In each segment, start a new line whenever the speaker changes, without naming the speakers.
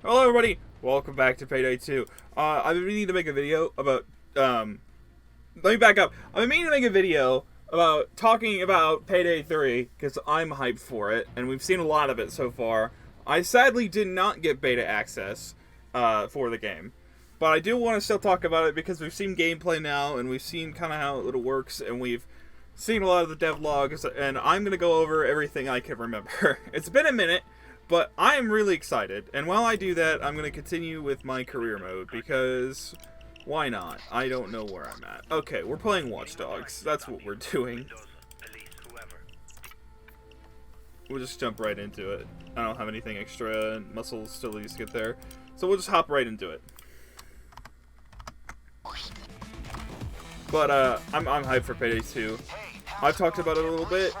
Hello everybody, welcome back to Payday 2. I've been meaning to make a video about, let me back up. I've been meaning to make a video about talking about Payday 3, because I'm hyped for it, and we've seen a lot of it so far. I sadly did not get beta access, for the game. But I do want to still talk about it because we've seen gameplay now, and we've seen kind of how it works, and we've seen a lot of the devlogs, and I'm going to go over everything I can remember. It's been a minute. But I am really excited, and while I do that, I'm going to continue with my career mode, because why not? I don't know where I'm at. Okay, we're playing Watch Dogs. That's what we're doing. We'll just jump right into it. I don't have anything extra, and muscles still need to get there. So we'll just hop right into it. But, I'm hyped for Payday 2. I've talked about it a little bit,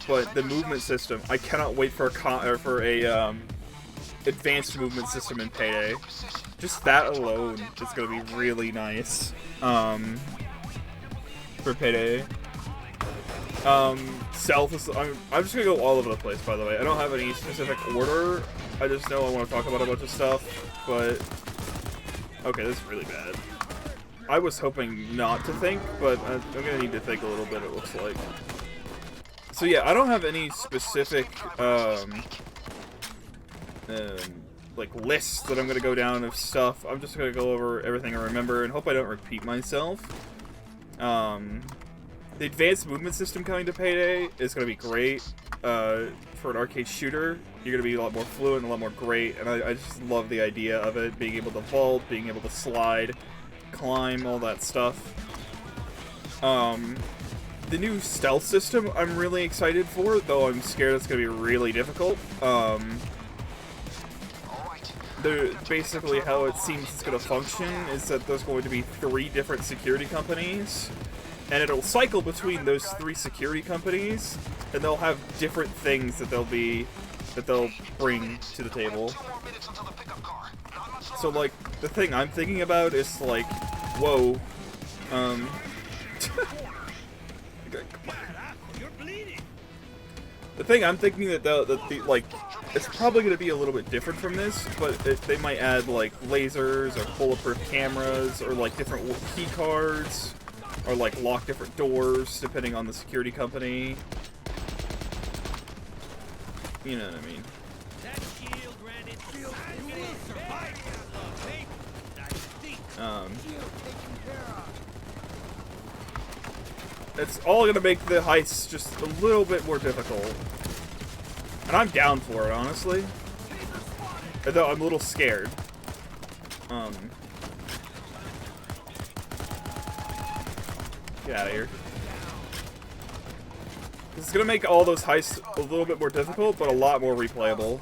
but the movement system, I cannot wait for a advanced movement system in Payday. Just that alone is gonna be really nice. For Payday. Stealth is, I'm just gonna go all over the place, by the way. I don't have any specific order. I just know I want to talk about a bunch of stuff, but okay, this is really bad. I was hoping not to think, but I'm gonna need to think a little bit, it looks like. So yeah, I don't have any specific, like, lists that I'm gonna go down of stuff. I'm just gonna go over everything I remember and hope I don't repeat myself. The advanced movement system coming to Payday is gonna be great. For an arcade shooter, you're gonna be a lot more fluent, a lot more great, and I just love the idea of it. Being able to vault, being able to slide, climb, all that stuff. The new stealth system I'm really excited for, though I'm scared it's going to be really difficult. Basically how it seems it's going to function is that there's going to be 3 different security companies, and it'll cycle between those 3 security companies, and they'll have different things that they'll bring to the table. So, like, the thing I'm thinking about is, like, whoa, the thing I'm thinking that like, it's probably going to be a little bit different from this, but they might add, like, lasers or bulletproof cameras or, like, different key cards or, like, lock different doors depending on the security company. You know what I mean. It's all gonna make the heists just a little bit more difficult. And I'm down for it, honestly. Although I'm a little scared. Get out of here. It's gonna make all those heists a little bit more difficult, but a lot more replayable.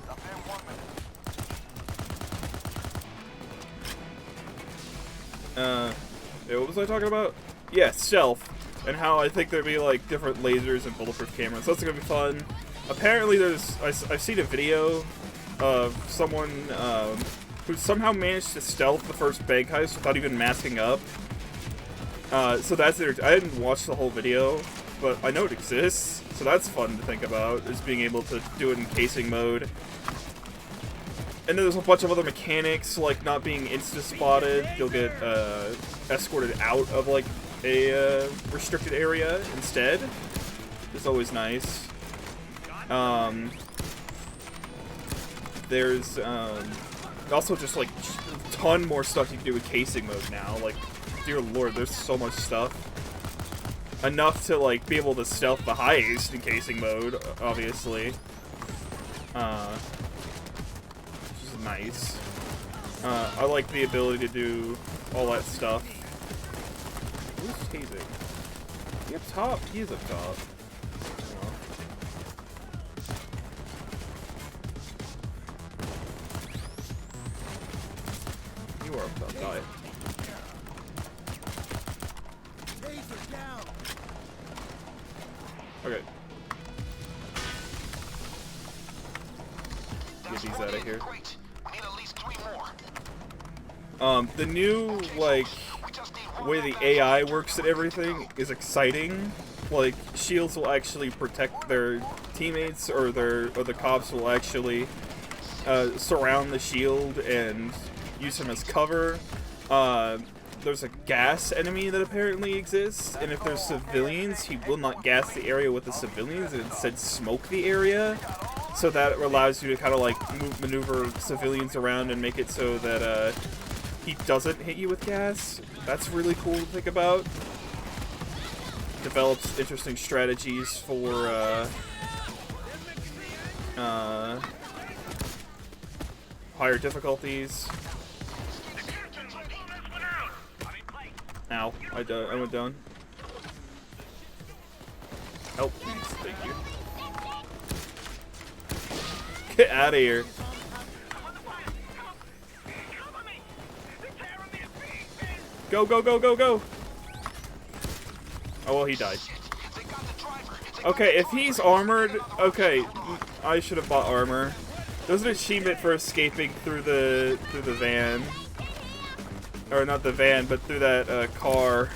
Yeah, what was I talking about? Yeah, stealth. And how I think there'd be, like, different lasers and bulletproof cameras. So that's gonna be fun. Apparently I've seen a video of someone, who somehow managed to stealth the first bank heist without even masking up. So that's it. I didn't watch the whole video, but I know it exists. So that's fun to think about, is being able to do it in casing mode. And then there's a bunch of other mechanics, like not being insta-spotted. You'll get, escorted out of, like, a restricted area instead. It's always nice. There's also just, like, a ton more stuff you can do with casing mode now. Like, dear lord, there's so much stuff. Enough to, like, be able to stealth the heist in casing mode, obviously. Which is nice. I like the ability to do all that stuff. Who's tasing? He up top? He is up top. Oh. You are up top, die. Okay. Get these out of here. The new, like, way the AI works at everything is exciting. Like, shields will actually protect their teammates, or the cops will actually surround the shield and use him as cover. There's a gas enemy that apparently exists, and if there's civilians, he will not gas the area with the civilians, and instead smoke the area. So that allows you to kind of like maneuver civilians around and make it so that he doesn't hit you with gas. That's really cool to think about. Develops interesting strategies for higher difficulties. Ow, I went down. Help, please, thank you. Get out of here. Go, go, go, go, go! Oh, well, he died. Okay, if he's armored, okay, I should have bought armor. There's an achievement for escaping through the van. Or not the van, but through that car.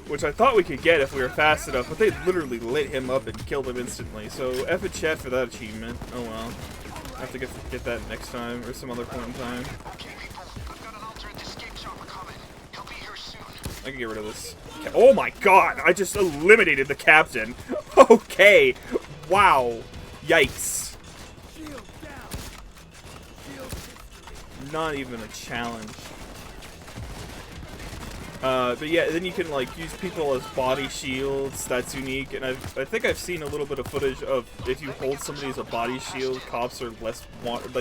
Which I thought we could get if we were fast enough, but they literally lit him up and killed him instantly. So F and Chef for that achievement. Oh well. I have to get that next time, or some other point in time. I can get rid of this. Oh my god! I just eliminated the captain! Okay! Wow! Yikes. Not even a challenge. But yeah, then you can like use people as body shields. That's unique, and I think I've seen a little bit of footage of if you hold somebody as a body shield, cops are less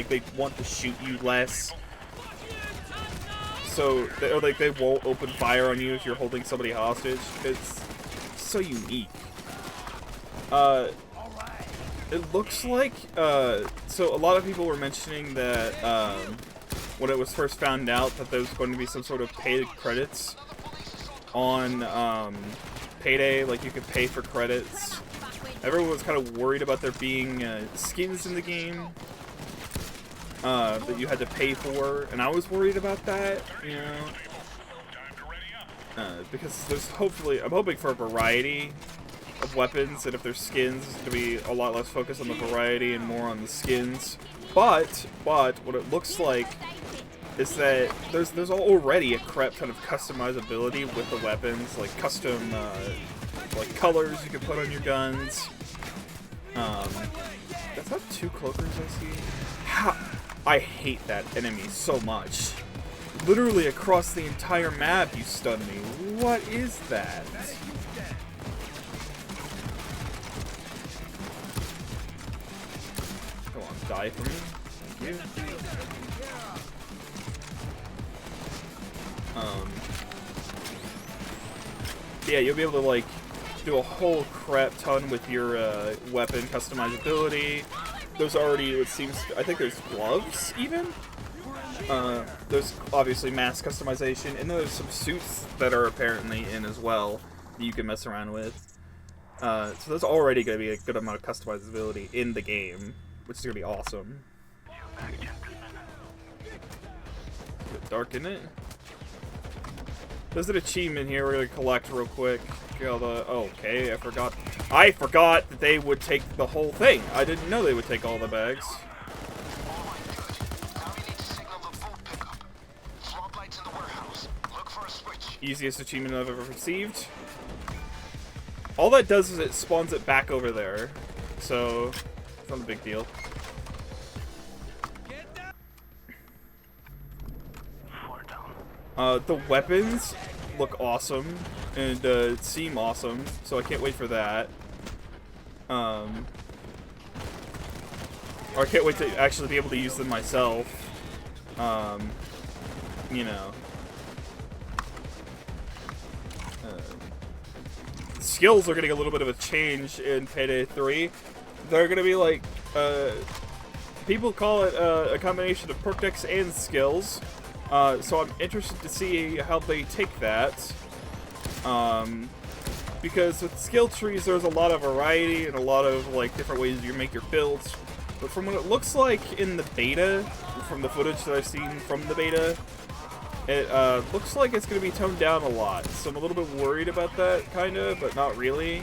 they want to shoot you less. So they won't open fire on you if you're holding somebody hostage. It's so unique. It looks like so a lot of people were mentioning that when it was first found out that there was going to be some sort of paid credits on Payday, like you could pay for credits. Everyone was kind of worried about there being skins in the game that you had to pay for, and I was worried about that, you know, because there's I'm hoping for a variety of weapons, and if there's skins, it's going to be a lot less focus on the variety and more on the skins. But what it looks like is that there's already a crap ton of customizability with the weapons, like custom like colors you can put on your guns. That's not 2 cloakers I see. I hate that enemy so much. Literally across the entire map you stun me. What is that? Come on, die for me. Thank you. Yeah, you'll be able to like do a whole crap ton with your weapon customizability. There's already, it seems, I think there's gloves even. There's obviously mask customization, and there's some suits that are apparently in as well that you can mess around with. So there's already going to be a good amount of customizability in the game, which is going to be awesome. A bit dark in it. There's an achievement here we're going to collect real quick. Oh, okay, I forgot that they would take the whole thing. I didn't know they would take all the bags. Easiest achievement I've ever received. All that does is it spawns it back over there. So, it's not a big deal. The weapons look awesome and seem awesome, so I can't wait for that. Or I can't wait to actually be able to use them myself. You know. Skills are getting a little bit of a change in Payday 3. They're gonna be like, people call it a combination of perk decks and skills. So I'm interested to see how they take that. Because with skill trees, there's a lot of variety and a lot of like different ways you make your builds. But from what it looks like in the beta, from the footage that I've seen from the beta, it looks like it's going to be toned down a lot. So I'm a little bit worried about that, kind of, but not really.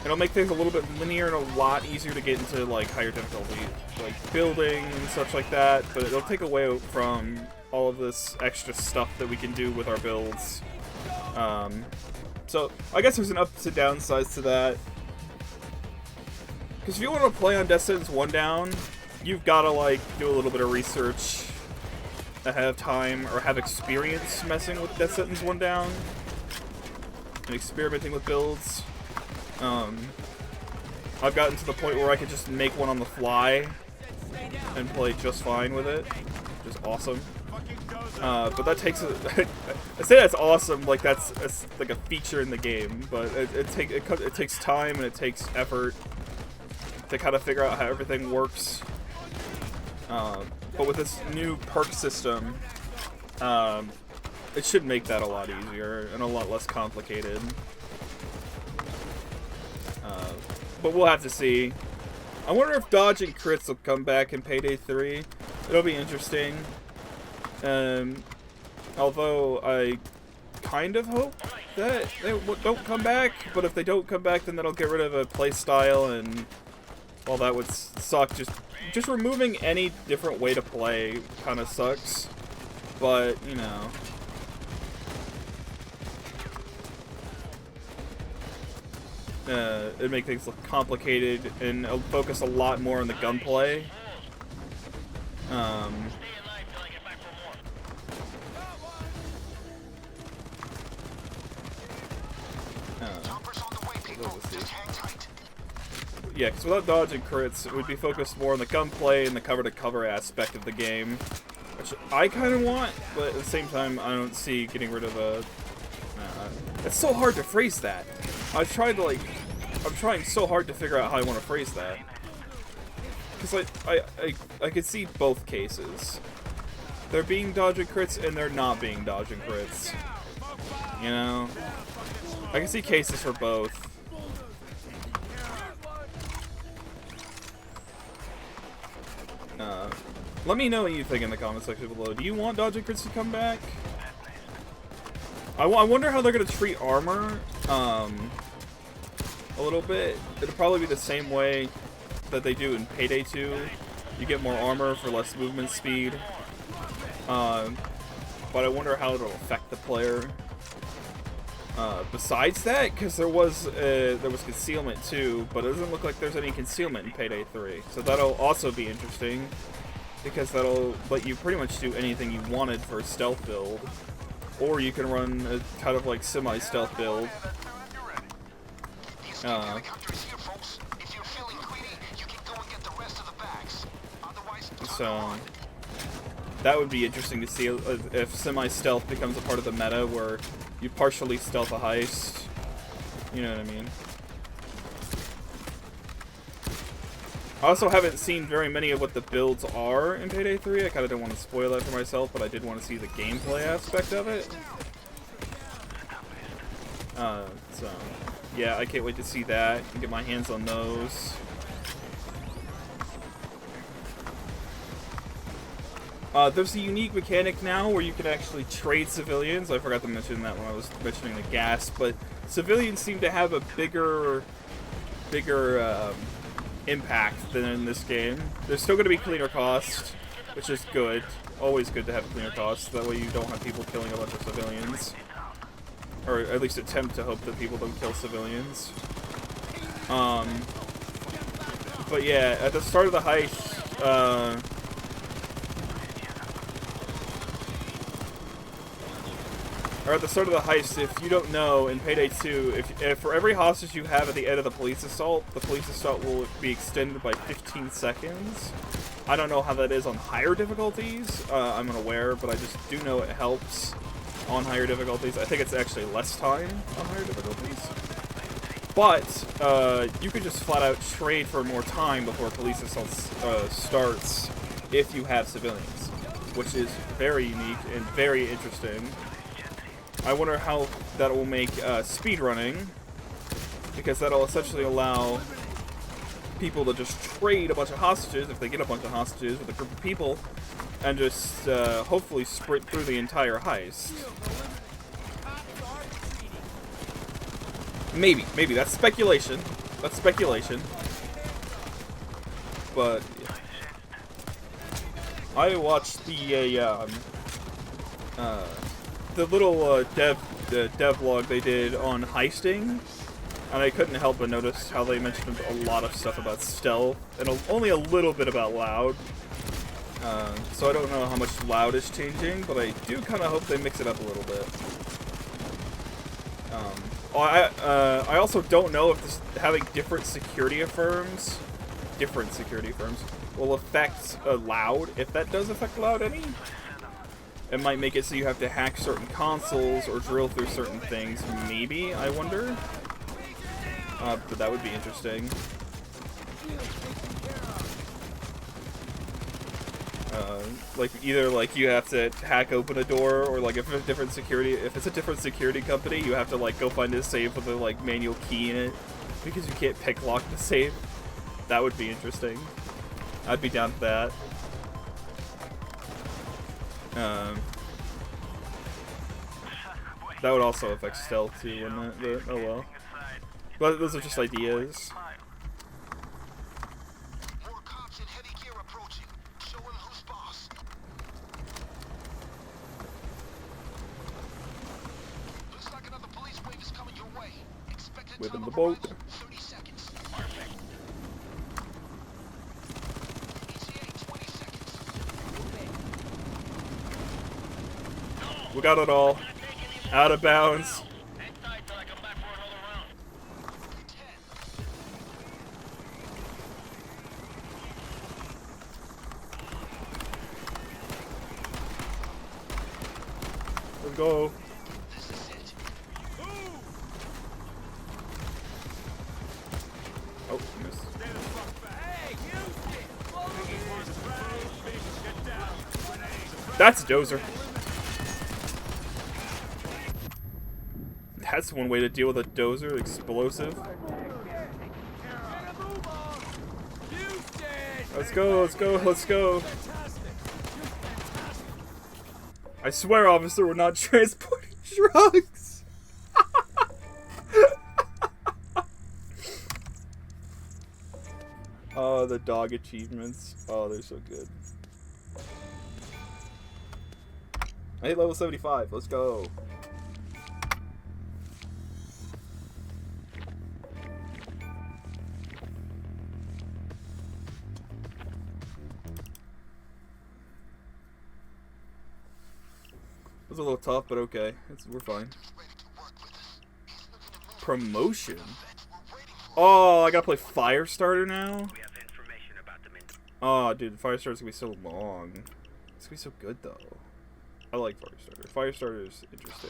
It'll make things a little bit linear and a lot easier to get into, like, higher difficulty, like building and such like that, but it'll take away from all of this extra stuff that we can do with our builds. So, I guess there's an ups and downsides to that. Because if you want to play on Death Sentence 1 Down, you've got to, like, do a little bit of research ahead of time, or have experience messing with Death Sentence 1 Down, and experimenting with builds. I've gotten to the point where I can just make one on the fly and play just fine with it, which is awesome. But that takes I say that's awesome, like that's like a feature in the game, but it takes time and it takes effort to kind of figure out how everything works. But with this new perk system, it should make that a lot easier and a lot less complicated. But we'll have to see. I wonder if dodge and crits will come back in Payday 3. It'll be interesting. Although I kind of hope that they don't come back, but if they don't come back, then that'll get rid of a play style, and well, that would suck. Just removing any different way to play kind of sucks. But you know. It'd make things look complicated, and it'll focus a lot more on the gunplay. Yeah, because without dodge and crits, it would be focused more on the gunplay and the cover-to-cover aspect of the game, which I kind of want, but at the same time, I don't see getting rid of a... it's so hard to phrase that. I'm trying so hard to figure out how I want to phrase that. Because I could see both cases. They're being dodge and crits, and they're not being dodge and crits. You know? I can see cases for both. Let me know what you think in the comment section below. Do you want dodge and crits to come back? I wonder how they're going to treat armor. A little bit. It'll probably be the same way that they do in Payday 2. You get more armor for less movement speed. But I wonder how it'll affect the player. Besides that, because there was concealment too, but it doesn't look like there's any concealment in Payday 3. So that'll also be interesting, because that'll let you pretty much do anything you wanted for a stealth build. Or you can run a kind of like semi-stealth build. So that would be interesting to see if semi-stealth becomes a part of the meta where you partially stealth a heist. You know what I mean? I also haven't seen very many of what the builds are in Payday 3. I kind of don't want to spoil that for myself, but I did want to see the gameplay aspect of it. So, yeah, I can't wait to see that and get my hands on those. There's a unique mechanic now where you can actually trade civilians. I forgot to mention that when I was mentioning the gas, but civilians seem to have a bigger impact than in this game. There's still going to be cleaner cost, which is good. Always good to have cleaner costs. That way you don't have people killing a bunch of civilians. Or at least attempt to hope that people don't kill civilians. But yeah, at the start of the heist, or at the start of the heist, if you don't know, in Payday 2, if for every hostage you have at the end of the police assault will be extended by 15 seconds. I don't know how that is on higher difficulties. I'm unaware, but I just do know it helps on higher difficulties. I think it's actually less time on higher difficulties. But you could just flat out trade for more time before police assault starts if you have civilians, which is very unique and very interesting. I wonder how that will make speedrunning, because that'll essentially allow people to just trade a bunch of hostages, if they get a bunch of hostages with a group of people, and just hopefully sprint through the entire heist. Maybe that's speculation. That's speculation. But yeah. I watched the little dev log they did on heisting, and I couldn't help but notice how they mentioned a lot of stuff about stealth and only a little bit about loud. So I don't know how much loud is changing, but I do kind of hope they mix it up a little bit. I also don't know if this, having different security firms will affect loud. If that does affect loud any, it might make it so you have to hack certain consoles or drill through certain things. Maybe, I wonder. But that would be interesting. Like either like you have to hack open a door, or like if it's a different security company, you have to like go find a safe with a like manual key in it because you can't pick lock the safe. That would be interesting. I'd be down for that. That would also affect stealth too, wouldn't it? But, oh well. But those are just ideas. Within the boat. We got it all. Out of bounds. Let's go. Oh, missed. That's a dozer. That's one way to deal with a dozer, explosive. Let's go, let's go, let's go. I swear, officer, we're not transporting drugs. Oh, the dog achievements. Oh, they're so good. I hit level 75. Let's go. It was a little tough, but okay. We're fine. Promotion? Oh, I gotta play Firestarter now? Oh, dude, Firestarter's gonna be so long. It's gonna be so good, though. I like Firestarter. Firestarter is interesting.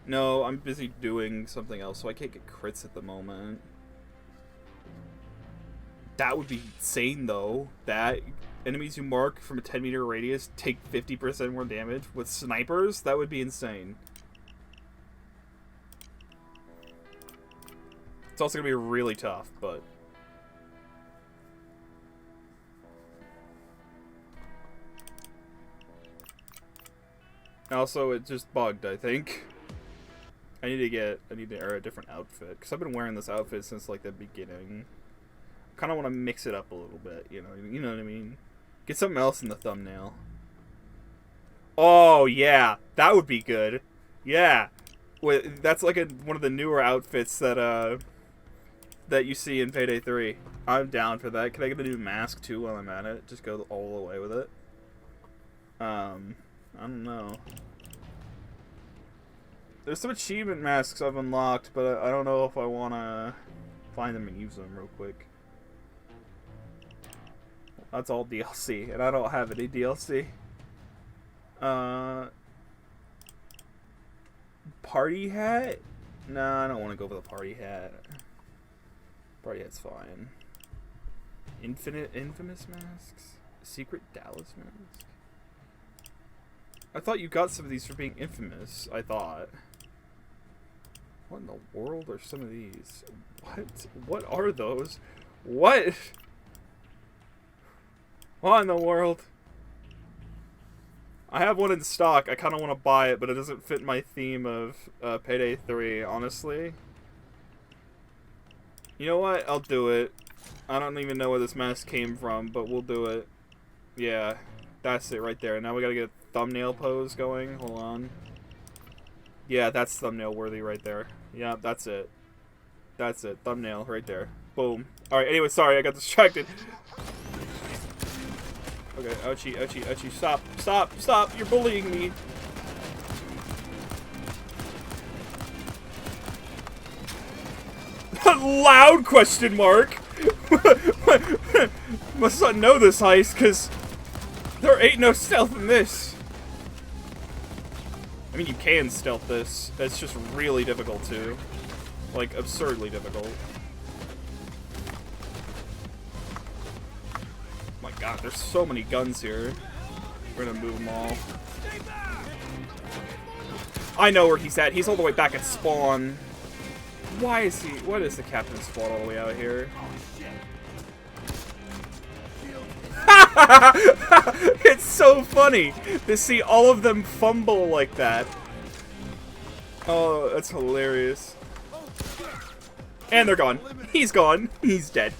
No, I'm busy doing something else, so I can't get crits at the moment. That would be insane, though. That enemies you mark from a 10-meter radius take 50% more damage with snipers. That would be insane. It's also gonna be really tough, but also it just bugged, I think. I need to wear a different outfit because I've been wearing this outfit since like the beginning. Kind of want to mix it up a little bit, you know what I mean? Get something else in the thumbnail. Oh yeah, that would be good. Yeah, that's like one of the newer outfits that that you see in Payday 3. I'm down for that. Can I get a new mask too while I'm at it? Just go all the way with it. I don't know. There's some achievement masks I've unlocked, but I don't know if I want to find them and use them real quick. That's all DLC, and I don't have any DLC. Party hat? Nah, I don't want to go for the party hat. Party hat's fine. Infamous masks? Secret Dallas mask? I thought you got some of these for being infamous, I thought. What in the world are some of these? What are those? What? What in the world? I have one in stock. I kind of want to buy it, but it doesn't fit my theme of Payday 3, honestly. You know what? I'll do it. I don't even know where this mask came from, but we'll do it. Yeah, that's it right there. Now we gotta get a thumbnail pose going. Hold on. Yeah, that's thumbnail worthy right there. Yeah, that's it. That's it. Thumbnail right there. Boom. Alright, anyway, sorry, I got distracted. Okay, ouchie, ouchie, ouchie. Stop, stop, stop. You're bullying me. Loud question mark. Must not know this heist, because there ain't no stealth in this. I mean, you can stealth this. It's just really difficult to. Like, absurdly difficult. My god, there's so many guns here. We're gonna move them all. I know where he's at. He's all the way back at spawn. Why is he? What is the captain's spawn all the way out here? It's so funny to see all of them fumble like that. Oh, that's hilarious. And they're gone. He's gone. He's dead.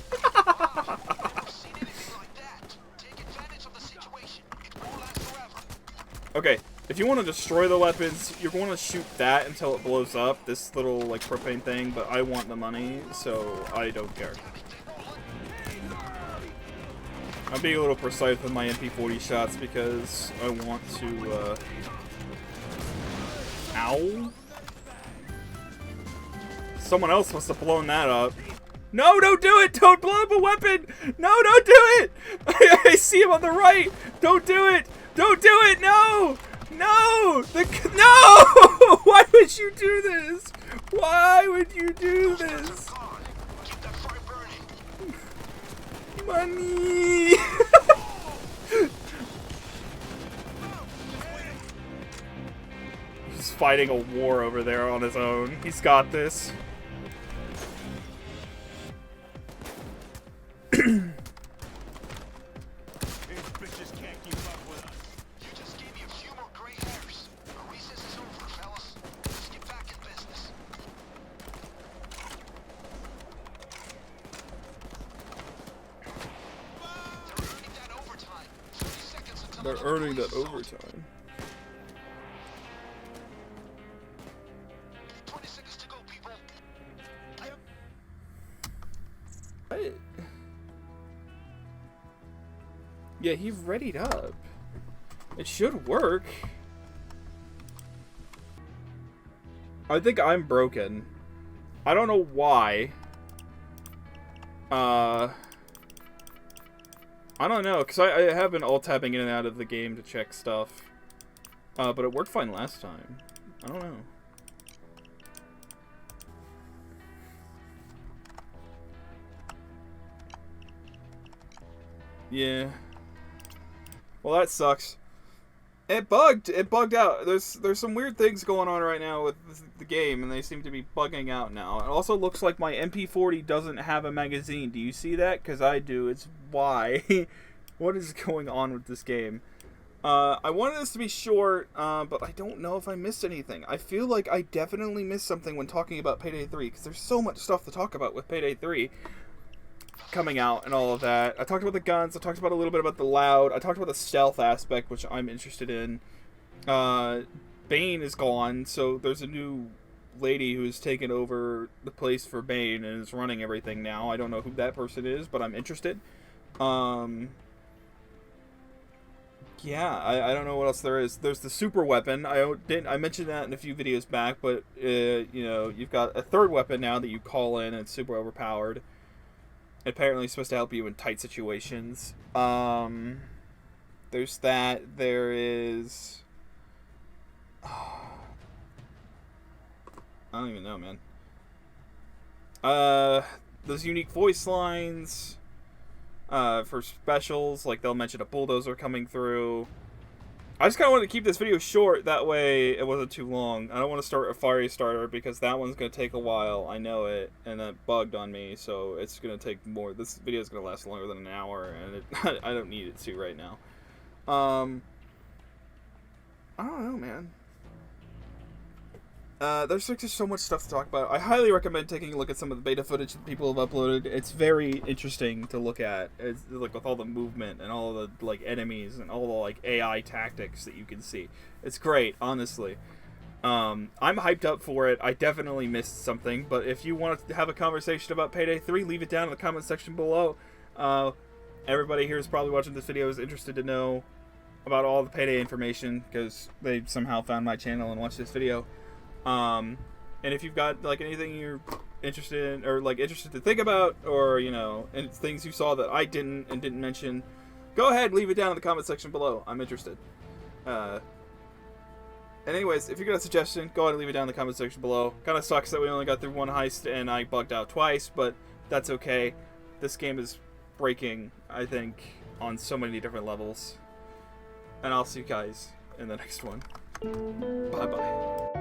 Okay, if you want to destroy the weapons, you're going to shoot that until it blows up, this little, like, propane thing, but I want the money, so I don't care. I'm being a little precise with my MP40 shots because I want to, Ow? Someone else must have blown that up. No, don't do it! Don't blow up a weapon! No, don't do it! I see him on the right! Don't do it! Don't do it! No! No! No! Why would you do this? Why would you do this? Money! He's fighting a war over there on his own. He's got this. They're earning that overtime.
20 seconds to go, people.
What? Yeah, he readied up. It should work. I think I'm broken. I don't know why. I don't know, because I have been alt-tabbing in and out of the game to check stuff. But it worked fine last time. I don't know. Yeah. Well, that sucks. It bugged. It bugged out. There's some weird things going on right now with the game, and they seem to be bugging out now. It also looks like my MP40 doesn't have a magazine. Do you see that? Because I do. It's why. What is going on with this game? I wanted this to be short, but I don't know if I missed anything. I feel like I definitely missed something when talking about Payday 3, because there's so much stuff to talk about with Payday 3 coming out and all of that. I talked about the guns, I talked about a little bit about the loud, I talked about the stealth aspect, which I'm interested in. Bane is gone, so there's a new lady who's taken over the place for Bane and is running everything now. I don't know who that person is, but I'm interested. Yeah, I don't know what else there is. There's the super weapon. I mentioned that in a few videos back, but you know, you've got a third weapon now that you call in and it's super overpowered. Apparently it's supposed to help you in tight situations. There's that. There is... I don't even know, man. Those unique voice lines for specials, like they'll mention a bulldozer coming through. I just kind of wanted to keep this video short, that way it wasn't too long. I don't want to start a fiery starter because that one's going to take a while, I know it, and that bugged on me, so it's going to take more. This video is going to last longer than an hour, and I don't need it to right now. I don't know, man. There's like just so much stuff to talk about. I highly recommend taking a look at some of the beta footage that people have uploaded. It's very interesting to look at. It's like with all the movement and all the like enemies and all the like AI tactics that you can see. It's great, honestly. I'm hyped up for it. I definitely missed something, but if you want to have a conversation about Payday 3, leave it down in the comment section below. Everybody here is probably watching this video is interested to know about all the Payday information because they somehow found my channel and watched this video. And if you've got like anything you're interested in or like interested to think about, or you know, and things you saw that I didn't mention, go ahead, leave it down in the comment section below. I'm interested. And anyways, if you got a suggestion, go ahead and leave it down in the comment section below. Kind of sucks that we only got through one heist and I bugged out twice, but that's okay. This game is breaking, I think, on so many different levels. And I'll see you guys in the next one. Bye-bye.